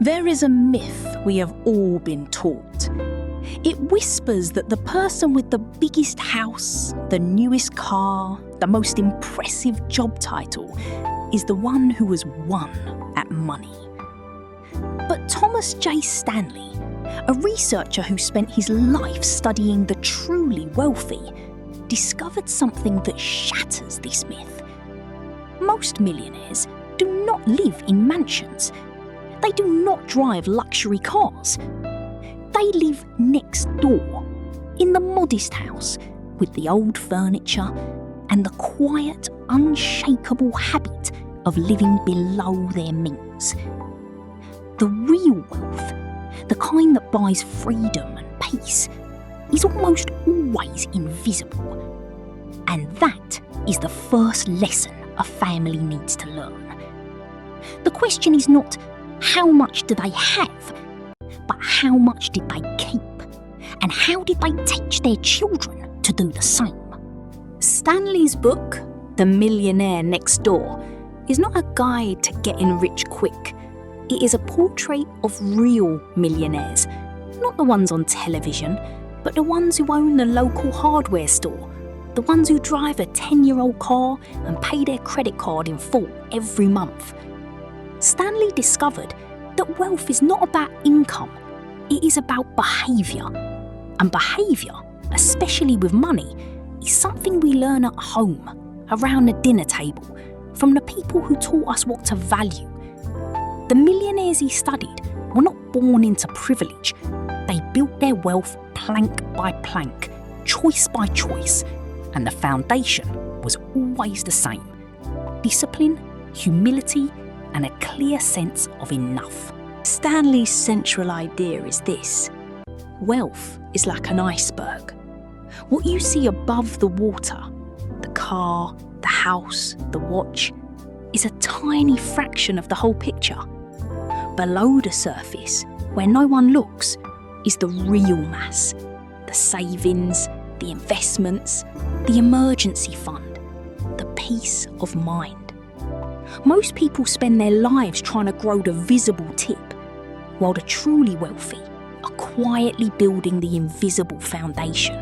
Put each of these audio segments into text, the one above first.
There is a myth we have all been taught. It whispers that the person with the biggest house, the newest car, the most impressive job title is the one who has won at money. But Thomas J. Stanley, a researcher who spent his life studying the truly wealthy, discovered something that shatters this myth. Most millionaires do not live in mansions. They do not drive luxury cars. They live next door, in the modest house, with the old furniture and the quiet, unshakable habit of living below their means. The real wealth, the kind that buys freedom and peace, is almost always invisible. And that is the first lesson a family needs to learn. The question is not how much do they have, but how much did they keep? And how did they teach their children to do the same? Stanley's book, The Millionaire Next Door, is not a guide to getting rich quick. It is a portrait of real millionaires, not the ones on television, but the ones who own the local hardware store, the ones who drive a 10-year-old car and pay their credit card in full every month. Stanley discovered that wealth is not about income, it is about behaviour. And behaviour, especially with money, is something we learn at home, around the dinner table, from the people who taught us what to value. The millionaires he studied were not born into privilege. They built their wealth plank by plank, choice by choice, and the foundation was always the same: discipline, humility, and a clear sense of enough. Stanley's central idea is this: wealth is like an iceberg. What you see above the water, the car, the house, the watch, is a tiny fraction of the whole picture. Below the surface, where no one looks, is the real mass: the savings, the investments, the emergency fund, the peace of mind. Most people spend their lives trying to grow the visible tip, while the truly wealthy are quietly building the invisible foundation.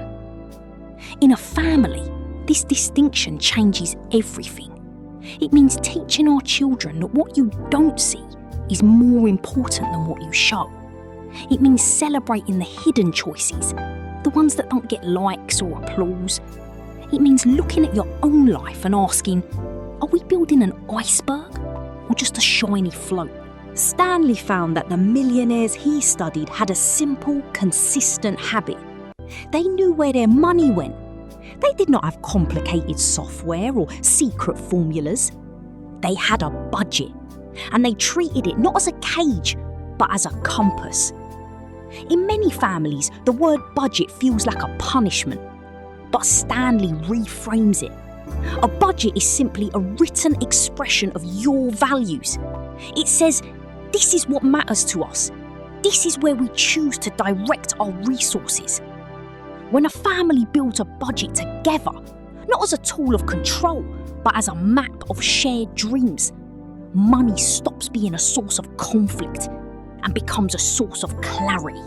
In a family, this distinction changes everything. It means teaching our children that what you don't see is more important than what you show. It means celebrating the hidden choices, the ones that don't get likes or applause. It means looking at your own life and asking, are we building an iceberg or just a shiny float? Stanley found that the millionaires he studied had a simple, consistent habit. They knew where their money went. They did not have complicated software or secret formulas. They had a budget, and they treated it not as a cage, but as a compass. In many families, the word budget feels like a punishment, but Stanley reframes it. A budget is simply a written expression of your values. It says, this is what matters to us. This is where we choose to direct our resources. When a family builds a budget together, not as a tool of control, but as a map of shared dreams, money stops being a source of conflict and becomes a source of clarity.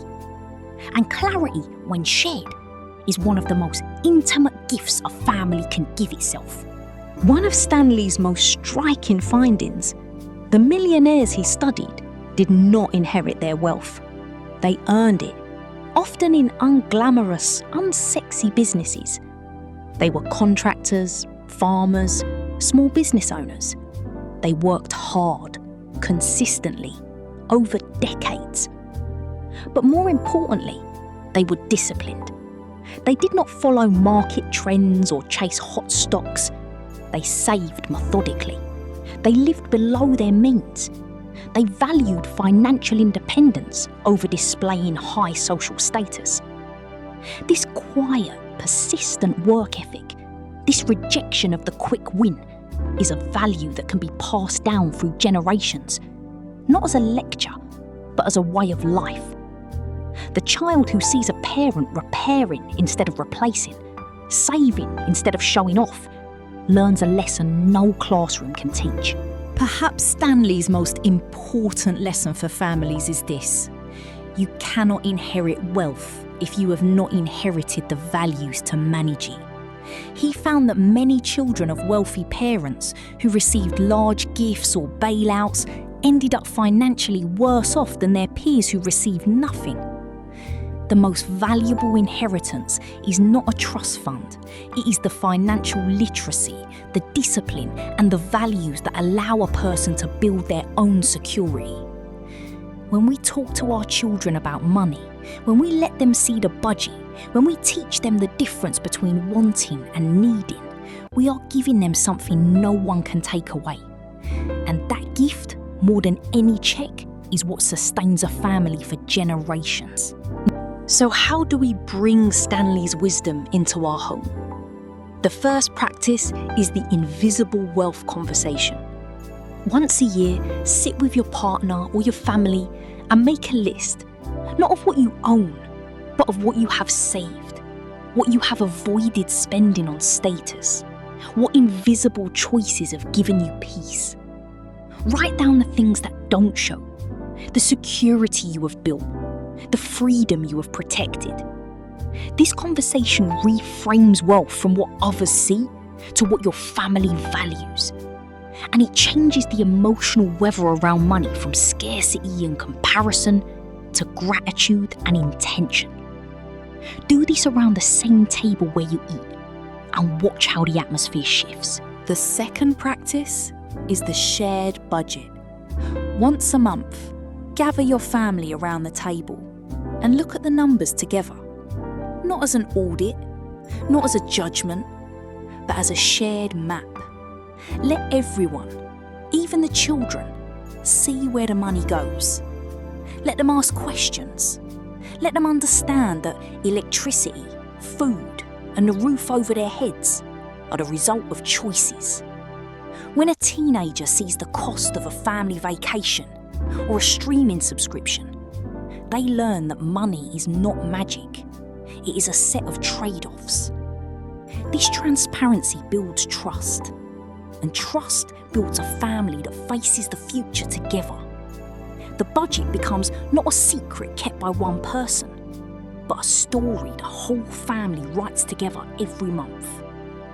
And clarity, when shared, is one of the most intimate gifts a family can give itself. One of Stanley's most striking findings: the millionaires he studied did not inherit their wealth. They earned it, often in unglamorous, unsexy businesses. They were contractors, farmers, small business owners. They worked hard, consistently, over decades. But more importantly, they were disciplined. They did not follow market trends or chase hot stocks. They saved methodically. They lived below their means. They valued financial independence over displaying high social status. This quiet, persistent work ethic, this rejection of the quick win, is a value that can be passed down through generations, not as a lecture, but as a way of life. The child who sees a parent repairing instead of replacing, saving instead of showing off, learns a lesson no classroom can teach: Perhaps Stanley's most important lesson for families is this: you cannot inherit wealth if you have not inherited the values to manage it. He found that many children of wealthy parents who received large gifts or bailouts ended up financially worse off than their peers who received nothing. The most valuable inheritance is not a trust fund. It is the financial literacy, the discipline, and the values that allow a person to build their own security. When we talk to our children about money, when we let them see the budget, when we teach them the difference between wanting and needing, we are giving them something no one can take away. And that gift, more than any check, is what sustains a family for generations. So how do we bring Stanley's wisdom into our home? The first practice is the invisible wealth conversation. Once a year, sit with your partner or your family and make a list, not of what you own, but of what you have saved, what you have avoided spending on status, what invisible choices have given you peace. Write down the things that don't show, the security you have built, the freedom you have protected. This conversation reframes wealth from what others see to what your family values. And it changes the emotional weather around money from scarcity and comparison to gratitude and intention. Do this around the same table where you eat and watch how the atmosphere shifts. The second practice is the shared budget. Once a month, gather your family around the table and look at the numbers together. Not as an audit, not as a judgment, but as a shared map. Let everyone, even the children, see where the money goes. Let them ask questions. Let them understand that electricity, food, and the roof over their heads are the result of choices. When a teenager sees the cost of a family vacation or a streaming subscription, they learn that money is not magic. It is a set of trade-offs. This transparency builds trust, and trust builds a family that faces the future together. The budget becomes not a secret kept by one person, but a story the whole family writes together every month.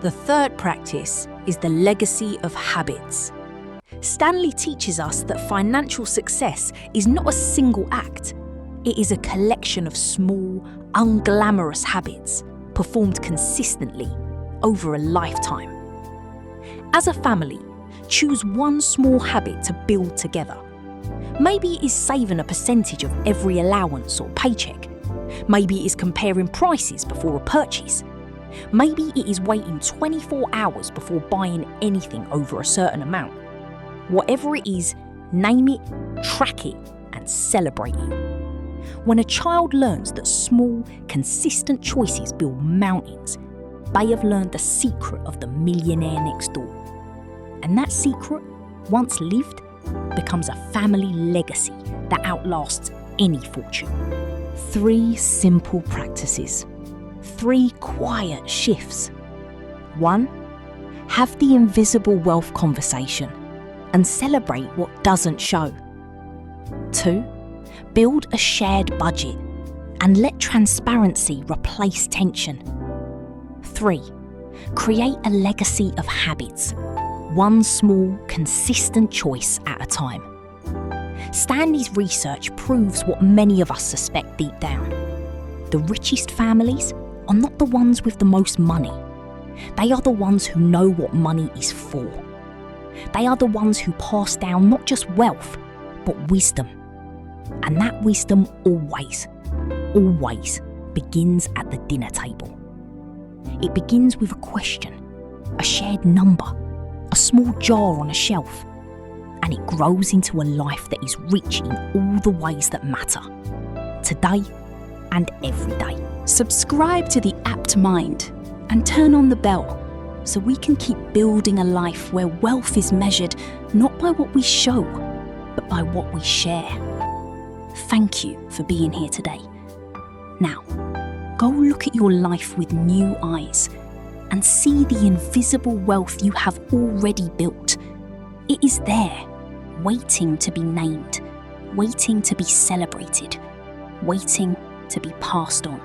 The third practice is the legacy of habits. Stanley teaches us that financial success is not a single act. It is a collection of small, unglamorous habits performed consistently over a lifetime. As a family, choose one small habit to build together. Maybe it is saving a percentage of every allowance or paycheck. Maybe it is comparing prices before a purchase. Maybe it is waiting 24 hours before buying anything over a certain amount. Whatever it is, name it, track it, and celebrate it. When a child learns that small, consistent choices build mountains, they have learned the secret of the millionaire next door. And that secret, once lived, becomes a family legacy that outlasts any fortune. 3 simple practices. 3 quiet shifts. 1. Have the invisible wealth conversation and celebrate what doesn't show. 2. Build a shared budget and let transparency replace tension. 3. Create a legacy of habits, one small, consistent choice at a time. Stanley's research proves what many of us suspect deep down. The richest families are not the ones with the most money. They are the ones who know what money is for. They are the ones who pass down not just wealth, but wisdom. And that wisdom always begins at the dinner table. It begins with a question, a shared number, a small jar on a shelf, and it grows into a life that is rich in all the ways that matter, today and every day. Subscribe to the Apt Mind and turn on the bell so we can keep building a life where wealth is measured not by what we show, but by what we share. Thank you for being here today. Now, go look at your life with new eyes and see the invisible wealth you have already built. It is there, waiting to be named, waiting to be celebrated, waiting to be passed on.